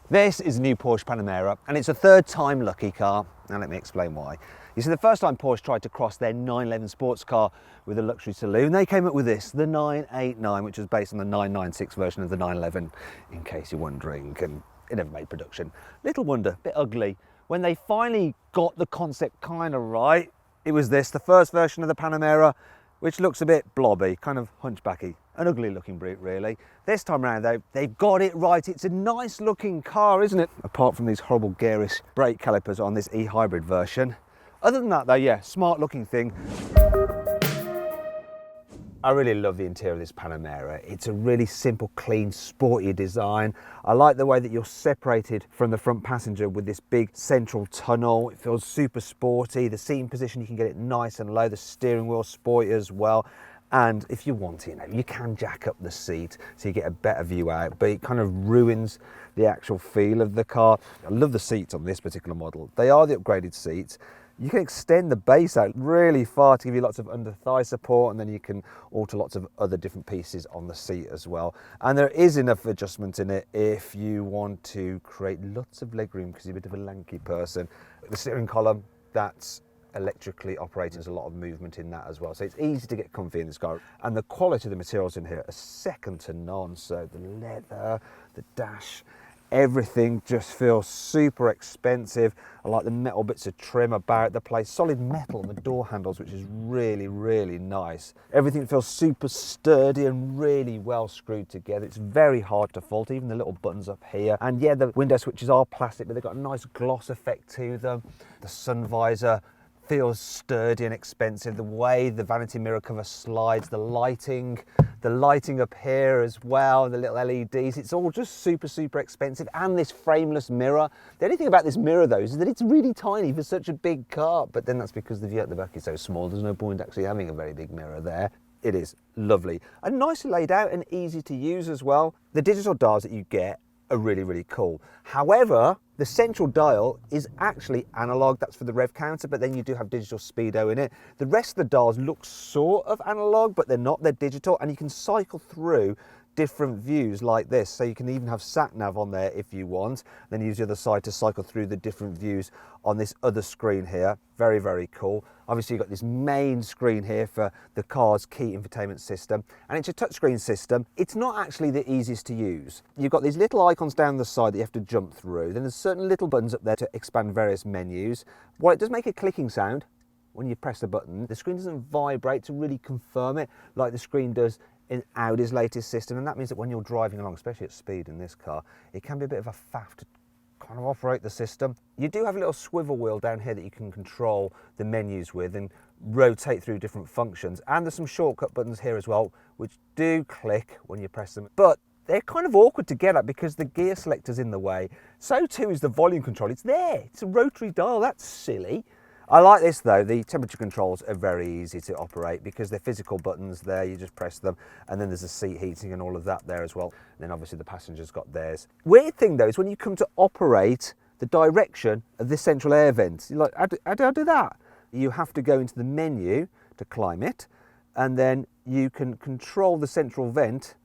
This is a new Porsche Panamera, and it's a third time lucky car. Now let me explain why. You see, the first time Porsche tried to cross their 911 sports car with a luxury saloon, they came up with this, the 989, which was based on the 996 version of the 911, in case you're wondering, and it never made production. Little wonder, a bit ugly. When they finally got the concept kind of right, it was this, the first version of the Panamera, which looks a bit blobby, kind of hunchbacky. An ugly looking brute, really. This time around though, they've got it right. It's a nice looking car, isn't it? Apart from these horrible garish brake calipers on this e-hybrid version. Other than that though, yeah, smart looking thing. I really love the interior of this Panamera. It's a really simple, clean, sporty design. I like the way that you're separated from the front passenger with this big central tunnel. It feels super sporty. The seating position, you can get it nice and low. The steering wheel sporty as well. And if you want to, you can jack up the seat so you get a better view out, but it kind of ruins the actual feel of the car. I love the seats on this particular model. They are the upgraded seats. You can extend the base out really far to give you lots of under thigh support, and then you can alter lots of other different pieces on the seat as well. And there is enough adjustment in it if you want to create lots of legroom because you're a bit of a lanky person. The steering column, that's electrically operating. There's a lot of movement in that as well, so it's easy to get comfy in this car. And the quality of the materials in here are second to none. So the leather, the dash, everything just feels super expensive. I like the metal bits of trim about the place, solid metal on the door handles, which is really, really nice. Everything feels super sturdy and really well screwed together. It's very hard to fault, even the little buttons up here. And yeah, the window switches are plastic, but they've got a nice gloss effect to them. The sun visor feels sturdy and expensive. The way the vanity mirror cover slides, the lighting up here as well, the little LEDs, it's all just super, super expensive. And this frameless mirror. The only thing about this mirror though is that it's really tiny for such a big car, but then that's because the view at the back is so small, there's no point actually having a very big mirror there. It is lovely and nicely laid out and easy to use as well. The digital dials that you get are really, really cool. However, the central dial is actually analog. That's for the rev counter, but then you do have digital speedo in it. The rest of the dials look sort of analog, but they're not, they're digital, and you can cycle through different views like this. So you can even have sat nav on there if you want, then use the other side to cycle through the different views on this other screen here. Very, very cool. Obviously you've got this main screen here for the car's key infotainment system, and it's a touchscreen system. It's not actually the easiest to use. You've got these little icons down the side that you have to jump through. Then there's certain little buttons up there to expand various menus. While it does make a clicking sound when you press the button, the screen doesn't vibrate to really confirm it like the screen does in Audi's latest system, and that means that when you're driving along, especially at speed in this car, it can be a bit of a faff to kind of operate the system. You do have a little swivel wheel down here that you can control the menus with and rotate through different functions, and there's some shortcut buttons here as well which do click when you press them, but they're kind of awkward to get at because the gear selector's in the way. So too is the volume control. It's there, it's a rotary dial, that's silly. I like this though, the temperature controls are very easy to operate because they're physical buttons there, you just press them, and then there's the seat heating and all of that there as well. And then obviously the passenger's got theirs. Weird thing though is when you come to operate the direction of this central air vent, you're like, how do I do that? You have to go into the menu to climb it, and then you can control the central vent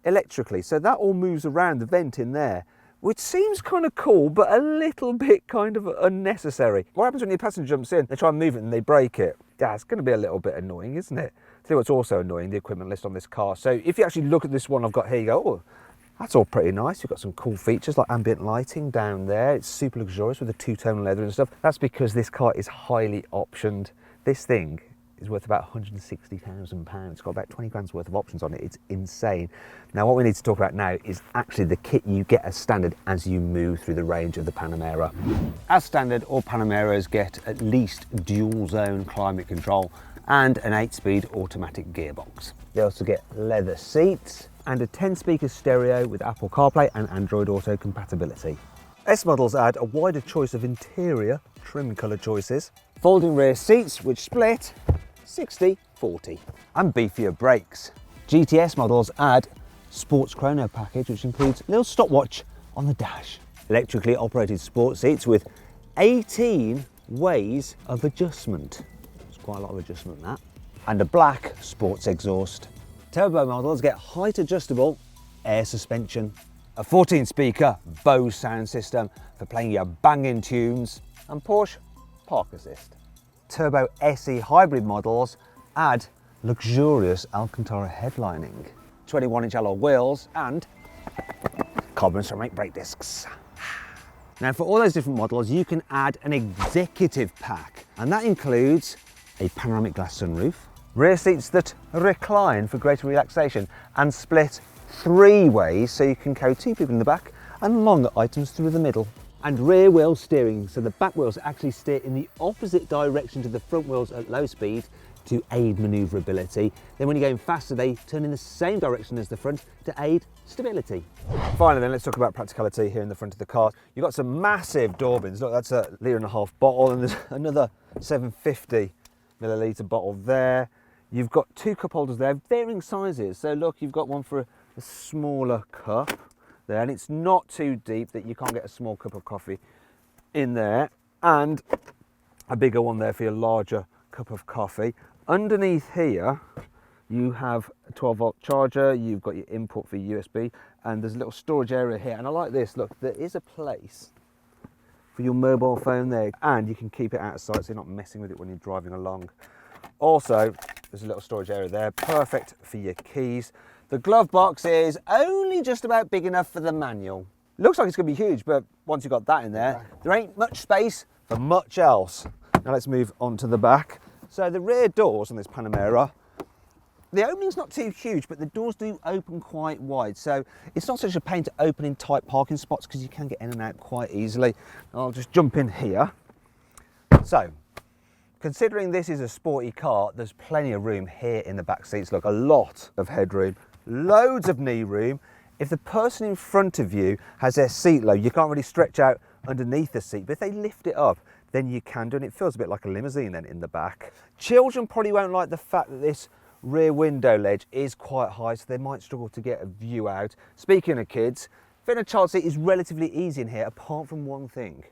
electrically. So that all moves around the vent in there, which seems kind of cool, but a little bit kind of unnecessary. What happens when your passenger jumps in, they try and move it and they break it? Yeah, it's going to be a little bit annoying, isn't it? Tell you what's also annoying, the equipment list on this car. So if you actually look at this one I've got here, you go, oh, that's all pretty nice. You've got some cool features like ambient lighting down there. It's super luxurious with the two-tone leather and stuff. That's because this car is highly optioned. This thing is worth about £160,000. It's got about 20 grand's worth of options on it. It's insane. Now what we need to talk about now is actually the kit you get as standard as you move through the range of the Panamera. As standard, all Panameras get at least dual zone climate control and an 8-speed automatic gearbox. They also get leather seats and a 10-speaker stereo with Apple CarPlay and Android Auto compatibility. S models add a wider choice of interior trim colour choices, folding rear seats which split 60/40, and beefier brakes. GTS models add Sports Chrono package, which includes a little stopwatch on the dash, electrically operated sport seats with 18 ways of adjustment. It's quite a lot of adjustment that. And a black sports exhaust. Turbo models get height adjustable air suspension a 14-speaker Bose sound system for playing your banging tunes, and Porsche Park Assist. Turbo SE hybrid models add luxurious Alcantara headlining, 21-inch alloy wheels and carbon ceramic brake discs. Now for all those different models you can add an executive pack, and that includes a panoramic glass sunroof, rear seats that recline for greater relaxation and split 3 ways so you can carry 2 people in the back and longer items through the middle. And rear wheel steering, so the back wheels actually steer in the opposite direction to the front wheels at low speed to aid manoeuvrability. Then when you're going faster they turn in the same direction as the front to aid stability. Finally then, let's talk about practicality here in the front of the car. You've got some massive door bins. Look, that's a 1.5 litre bottle, and there's another 750 millilitre bottle there. You've got 2 cup holders there, varying sizes. So look, you've got one for a smaller cup there, and it's not too deep that you can't get a small cup of coffee in there, and a bigger one there for your larger cup of coffee. Underneath here you have a 12-volt charger, you've got your input for USB, and there's a little storage area here. And I like this, look, there is a place for your mobile phone there, and you can keep it out of sight so you're not messing with it when you're driving along. Also, there's a little storage area there, perfect for your keys. The glove box is only just about big enough for the manual. Looks like it's going to be huge, but once you've got that in there, there ain't much space for much else. Now let's move on to the back. So the rear doors on this Panamera, the opening's not too huge, but the doors do open quite wide. So it's not such a pain to open in tight parking spots because you can get in and out quite easily. I'll just jump in here. So, considering this is a sporty car, there's plenty of room here in the back seats. Look, a lot of headroom, loads of knee room. If the person in front of you has their seat low, you can't really stretch out underneath the seat, but if they lift it up, then you can do, and it feels a bit like a limousine then in the back. Children probably won't like the fact that this rear window ledge is quite high, so they might struggle to get a view out. Speaking of kids, fitting a child seat is relatively easy in here, apart from one thing.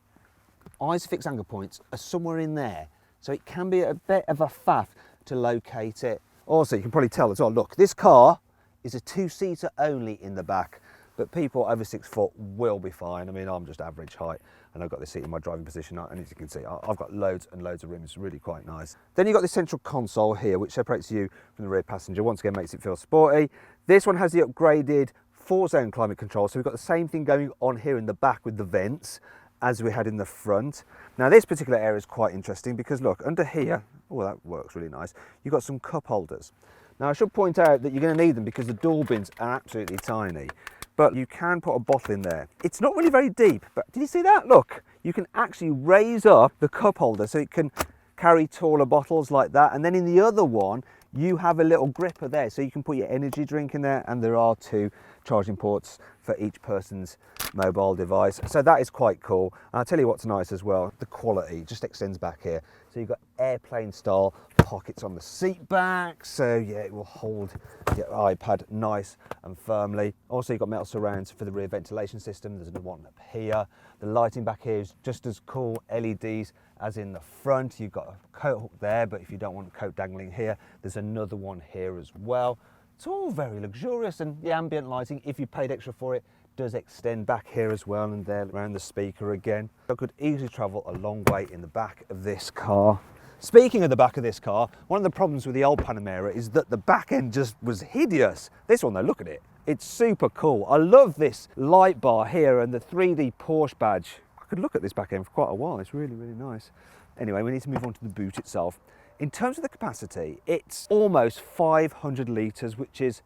Isofix anchor points are somewhere in there, so it can be a bit of a faff to locate it. Also, you can probably tell as well, look, this car is a 2-seater only in the back, but people over 6 foot will be fine. I mean, I'm just average height, and I've got this seat in my driving position, and as you can see, I've got loads and loads of room. It's really quite nice. Then you've got this central console here, which separates you from the rear passenger. Once again, makes it feel sporty. This one has the upgraded 4-zone climate control, so we've got the same thing going on here in the back with the vents as we had in the front. Now this particular area is quite interesting because look, under here, oh, that works really nice. You've got some cup holders. Now I should point out that you're going to need them because the door bins are absolutely tiny, but you can put a bottle in there. It's not really very deep, but did you see that? Look, you can actually raise up the cup holder so it can carry taller bottles like that, and then in the other one you have a little gripper there so you can put your energy drink in there, and there are 2 charging ports for each person's mobile device, so that is quite cool. And I'll tell you what's nice as well, the quality just extends back here, so you've got airplane style pockets on the seat back, so yeah, it will hold your iPad nice and firmly. Also, you've got metal surrounds for the rear ventilation system. There's another one up here. The lighting back here is just as cool, LEDs as in the front. You've got a coat hook there, but if you don't want a coat dangling here, there's another one here as well. It's all very luxurious, and the ambient lighting, if you paid extra for it, does extend back here as well, and there around the speaker again. I could easily travel a long way in the back of this car. Speaking of the back of this car, one of the problems with the old Panamera is that the back end just was hideous. This one though, look at it. It's super cool. I love this light bar here and the 3D Porsche badge. I could look at this back end for quite a while. It's really, really nice. Anyway, we need to move on to the boot itself. In terms of the capacity, it's almost 500 litres, which is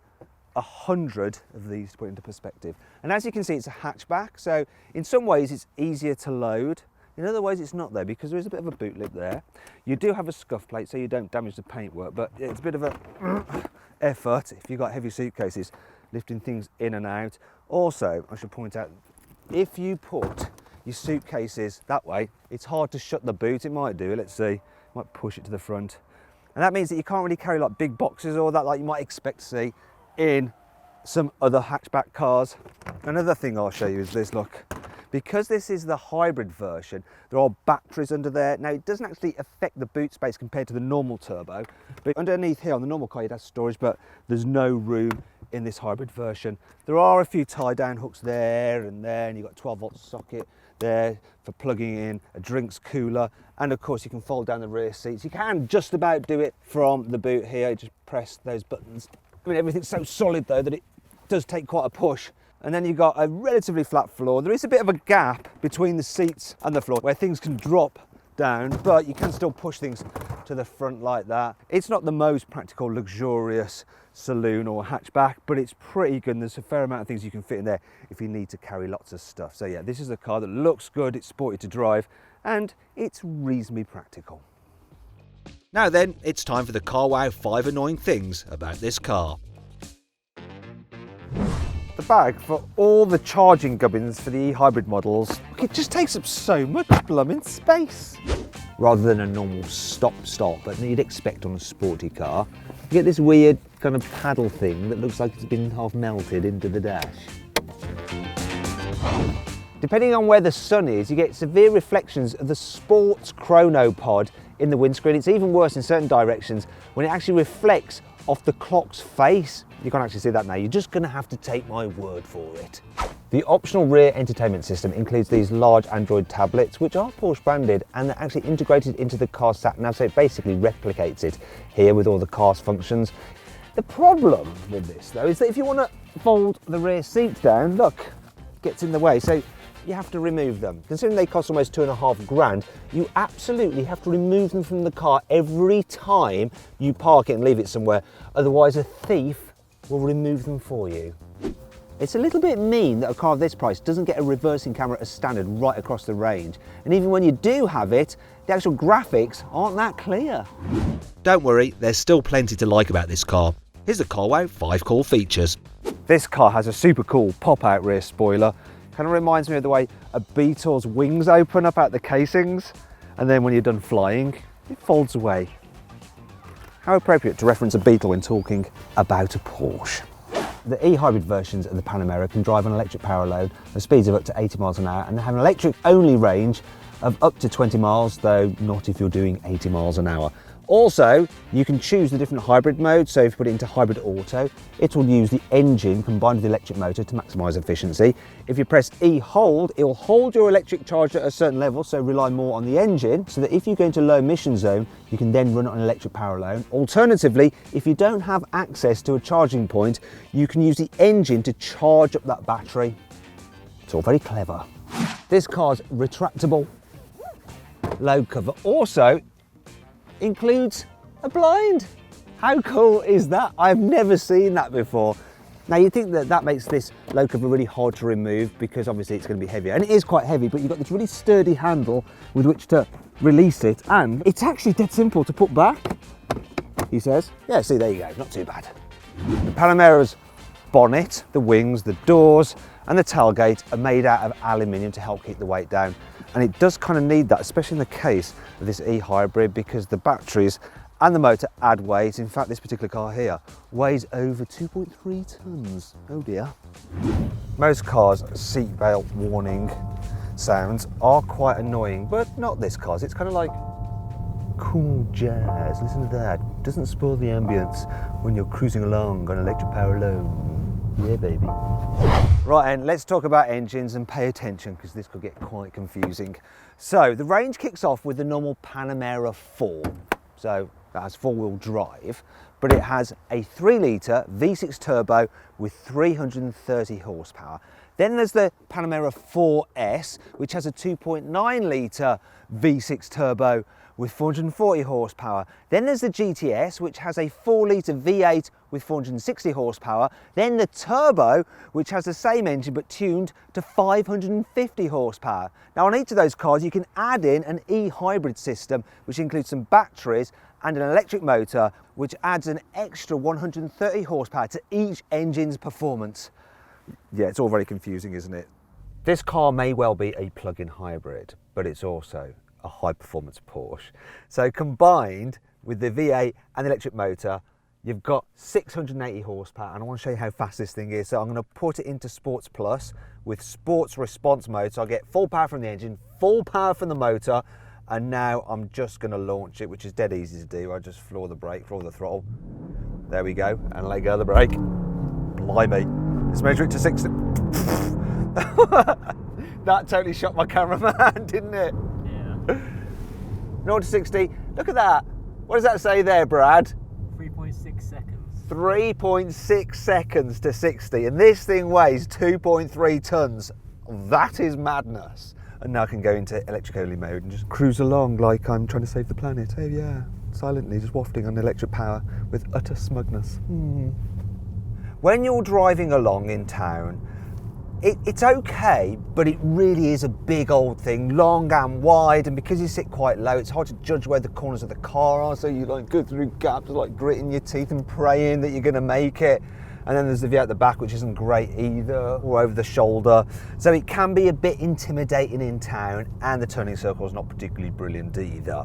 100 of these to put into perspective. And as you can see, it's a hatchback, so in some ways it's easier to load. In other ways it's not though, because there is a bit of a boot lip there. You do have a scuff plate so you don't damage the paintwork, but it's a bit of a effort if you've got heavy suitcases lifting things in and out. Also, I should point out, if you put your suitcases that way, it's hard to shut the boot. It might do, let's see, might push it to the front. And that means that you can't really carry like big boxes or that like you might expect to see in some other hatchback cars. Another thing I'll show you is this, look. Because this is the hybrid version, there are batteries under there. Now it doesn't actually affect the boot space compared to the normal turbo, but underneath here on the normal car you'd have storage, but there's no room in this hybrid version. There are a few tie down hooks there, and you've got a 12-volt socket there for plugging in a drinks cooler, and of course you can fold down the rear seats. You can just about do it from the boot here. You just press those buttons. I mean, everything's so solid though that it does take quite a push. And then you've got a relatively flat floor. There is a bit of a gap between the seats and the floor where things can drop down, but you can still push things to the front like that. It's not the most practical, luxurious saloon or hatchback, but it's pretty good, and there's a fair amount of things you can fit in there if you need to carry lots of stuff. So yeah, this is a car that looks good, it's sporty to drive, and it's reasonably practical. Now then, it's time for the CarWow 5 annoying things about this car. The bag for all the charging gubbins for the e-hybrid models, it just takes up so much blooming space. Rather than a normal stop-start button you'd expect on a sporty car, you get this weird kind of paddle thing that looks like it's been half melted into the dash. Depending on where the sun is, you get severe reflections of the sports chrono pod in the windscreen. It's even worse in certain directions when it actually reflects off the clock's face. You can't actually see that now, you're just going to have to take my word for it. The optional rear entertainment system includes these large Android tablets, which are Porsche branded, and they're actually integrated into the car's sat-nav, so it basically replicates it here with all the car's functions. The problem with this though is that if you want to fold the rear seats down, look, it gets in the way, so you have to remove them. Considering they cost almost £2,500, you absolutely have to remove them from the car every time you park it and leave it somewhere, otherwise a thief will remove them for you. It's a little bit mean that a car of this price doesn't get a reversing camera as standard right across the range, and even when you do have it, the actual graphics aren't that clear. Don't worry, there's still plenty to like about this car. Here's the CarWow 5 cool features. This car has a super cool pop-out rear spoiler. Kind of reminds me of the way a Beetle's wings open up out the casings, and then when you're done flying, it folds away. How appropriate to reference a Beetle when talking about a Porsche. The e-hybrid versions of the Panamera can drive an electric power load at speeds of up to 80 miles an hour, and they have an electric only range of up to 20 miles, though not if you're doing 80 miles an hour. Also, you can choose the different hybrid modes, so if you put it into hybrid auto, it will use the engine combined with the electric motor to maximise efficiency. If you press E-hold, it will hold your electric charge at a certain level, so rely more on the engine, so that if you go into low emission zone, you can then run it on electric power alone. Alternatively, if you don't have access to a charging point, you can use the engine to charge up that battery. It's all very clever. This car's retractable load cover also includes a blind. How cool is that? I've never seen that before. Now you'd think that that makes this load cover really hard to remove because obviously it's going to be heavier, and it is quite heavy, but you've got this really sturdy handle with which to release it, and it's actually dead simple to put back, he says. Yeah, see, there you go, not too bad. The Panamera's bonnet, the wings, the doors and the tailgate are made out of aluminium to help keep the weight down. And it does kind of need that, especially in the case of this e-hybrid, because the batteries and the motor add weight. In fact, this particular car here weighs over 2.3 tonnes. Oh dear. Most cars' seatbelt warning sounds are quite annoying, but not this car's. It's kind of like cool jazz. Listen to that. Doesn't spoil the ambience when you're cruising along on electric power alone. Yeah, baby. Right, and let's talk about engines and pay attention because this could get quite confusing. So the range kicks off with the normal Panamera 4. So that has four-wheel drive, but it has a 3-litre V6 turbo with 330 horsepower. Then there's the Panamera 4S, which has a 2.9-litre V6 turbo with 440 horsepower. Then there's the GTS, which has a 4-litre V8 with 460 horsepower. Then the Turbo, which has the same engine but tuned to 550 horsepower. Now on each of those cars you can add in an e-hybrid system, which includes some batteries and an electric motor, which adds an extra 130 horsepower to each engine's performance. Yeah, it's all very confusing, isn't it? This car may well be a plug-in hybrid, but it's also a high-performance Porsche. So combined with the V8 and the electric motor, you've got 680 horsepower, and I want to show you how fast this thing is. So I'm going to put it into Sports Plus with Sports Response mode, so I get full power from the engine, full power from the motor, and now I'm just going to launch it, which is dead easy to do. I just floor the brake, floor the throttle. There we go, and let go of the brake. Blimey. Let's measure it to 60. That totally shocked my cameraman, didn't it? Yeah. 0 to 60. Look at that. What does that say there, Brad? 3.6 seconds. 3.6 seconds to 60. And this thing weighs 2.3 tons. That is madness. And now I can go into electric-only mode and just cruise along like I'm trying to save the planet. Oh yeah, silently just wafting on electric power with utter smugness. When you're driving along in town, it's okay, but it really is a big old thing, long and wide, and because you sit quite low, it's hard to judge where the corners of the car are, so you like go through gaps, like gritting your teeth and praying that you're going to make it. And then there's the view out the back, which isn't great either, or over the shoulder. So it can be a bit intimidating in town, and the turning circle is not particularly brilliant either.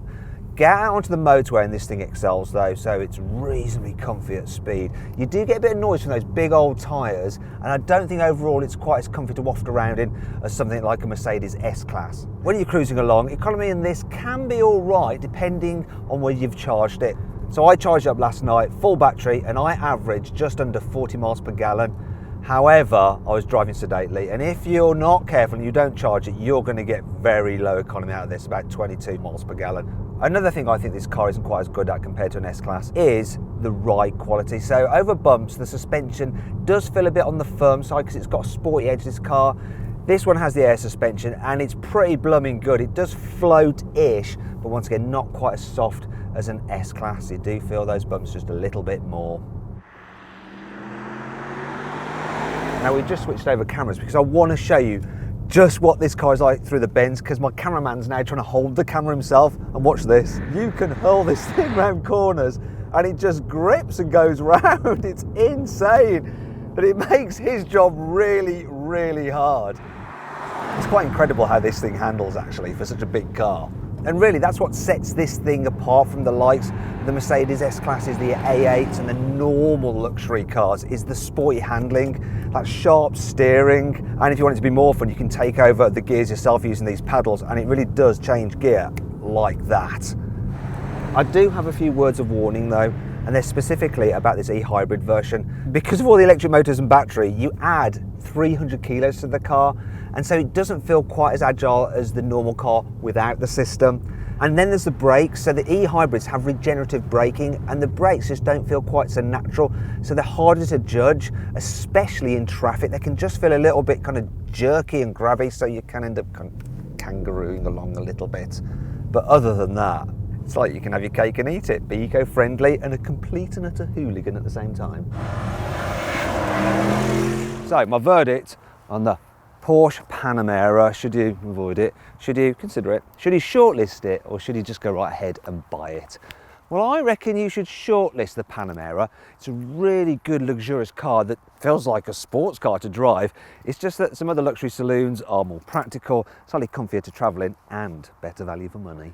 Get out onto the motorway and this thing excels though, so it's reasonably comfy at speed. You do get a bit of noise from those big old tyres, and I don't think overall it's quite as comfy to waft around in as something like a Mercedes S-Class. When you're cruising along, economy in this can be all right depending on where you've charged it. So I charged up last night, full battery, and I averaged just under 40 miles per gallon. However, I was driving sedately, and if you're not careful and you don't charge it, you're going to get very low economy out of this, about 22 miles per gallon. Another thing I think this car isn't quite as good at compared to an S-Class is the ride quality. So over bumps, the suspension does feel a bit on the firm side because it's got a sporty edge, this car. This one has the air suspension and it's pretty blooming good. It does float-ish, but once again, not quite as soft as an S-Class. You do feel those bumps just a little bit more. Now we've just switched over cameras because I want to show you just what this car is like through the bends, because my cameraman's now trying to hold the camera himself, and watch this. You can hurl this thing around corners and it just grips and goes round. It's insane, but it makes his job really, really hard. It's quite incredible how this thing handles actually for such a big car. And really that's what sets this thing apart from the likes of the Mercedes S-Classes, the A8s and the normal luxury cars, is the sporty handling, that sharp steering, and if you want it to be more fun you can take over the gears yourself using these paddles, and it really does change gear like that. I do have a few words of warning though, and they're specifically about this e-hybrid version. Because of all the electric motors and battery, you add 300 kilos to the car, and so it doesn't feel quite as agile as the normal car without the system. And then there's the brakes. So the e-hybrids have regenerative braking, and the brakes just don't feel quite so natural, so they're harder to judge, especially in traffic. They can just feel a little bit kind of jerky and grabby, so you can end up kind of kangarooing along a little bit. But other than that, it's like you can have your cake and eat it, be eco-friendly and a complete and utter hooligan at the same time. So my verdict on the Porsche Panamera: should you avoid it? Should you consider it? Should you shortlist it? Or should you just go right ahead and buy it? Well, I reckon you should shortlist the Panamera. It's a really good luxurious car that feels like a sports car to drive. It's just that some other luxury saloons are more practical, slightly comfier to travel in, and better value for money.